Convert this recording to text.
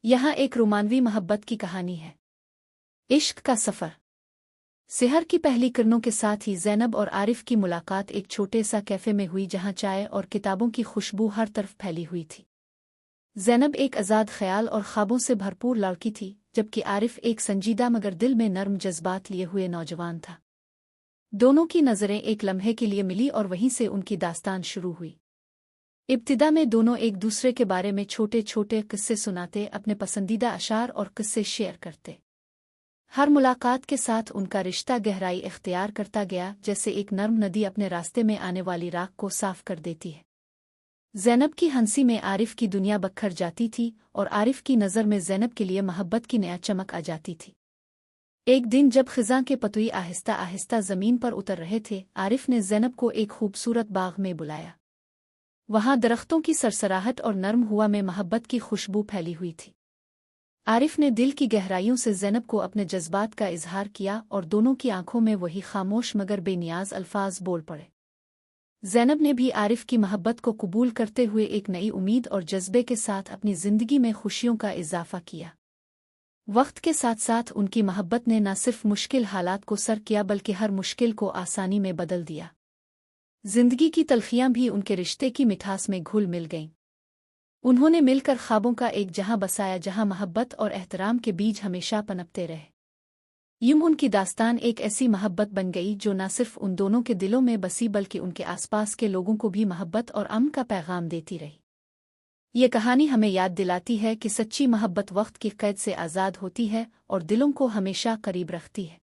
यहाँ एक रोमानवी मोहब्बत की कहानी है। इश्क का सफ़र। सेहर की पहली किरणों के साथ ही ज़ैनब और आरिफ की मुलाकात एक छोटे सा कैफ़े में हुई जहाँ चाय और किताबों की खुशबू हर तरफ फैली हुई थी। ज़ैनब एक आज़ाद ख्याल और ख्वाबों से भरपूर लड़की थी, जबकि आरिफ एक संजीदा मगर दिल में नर्म जज्बात लिए हुए नौजवान था। दोनों की नज़रें एक लम्हे के लिए मिली और वहीं से उनकी दास्तान शुरू हुई। इब्तिदा में दोनों एक दूसरे के बारे में छोटे छोटे किस्से सुनाते, अपने पसंदीदा अशार और किस्से शेयर करते। हर मुलाकात के साथ उनका रिश्ता गहराई इख्तियार करता गया, जैसे एक नर्म नदी अपने रास्ते में आने वाली राख को साफ कर देती है। ज़ैनब की हंसी में आरिफ की दुनिया बखर जाती थी और आरिफ की नज़र में ज़ैनब के लिए मोहब्बत की नया चमक आ जाती थी। एक दिन जब खिज़ां के पतुई आहिस्ता आहिस्ता ज़मीन पर उतर रहे थे, आरिफ ने ज़ैनब को एक खूबसूरत बाग में बुलाया। वहाँ दरख्तों की सरसराहट और नर्म हुआ में मोहब्बत की खुशबू फैली हुई थी। आरिफ ने दिल की गहराइयों से ज़ैनब को अपने जज्बात का इजहार किया और दोनों की आंखों में वही खामोश मगर बेनियाज अल्फाज बोल पड़े। ज़ैनब ने भी आरिफ की मोहब्बत को कबूल करते हुए एक नई उम्मीद और जज्बे के साथ अपनी ज़िंदगी में खुशियों का इजाफा किया। वक्त के साथ साथ उनकी मोहब्बत ने न सिर्फ मुश्किल हालात को सर किया बल्कि हर मुश्किल को आसानी में बदल दिया। जिंदगी की तलखियां भी उनके रिश्ते की मिठास में घुल मिल गईं। उन्होंने मिलकर ख्वाबों का एक जहां बसाया जहां मोहब्बत और एहतराम के बीज हमेशा पनपते रहे। यूं उनकी दास्तान एक ऐसी मोहब्बत बन गई जो न सिर्फ उन दोनों के दिलों में बसी बल्कि उनके आसपास के लोगों को भी मोहब्बत और अमन का पैगाम देती रही। ये कहानी हमें याद दिलाती है कि सच्ची मोहब्बत वक्त की कैद से आज़ाद होती है और दिलों को हमेशा करीब रखती है।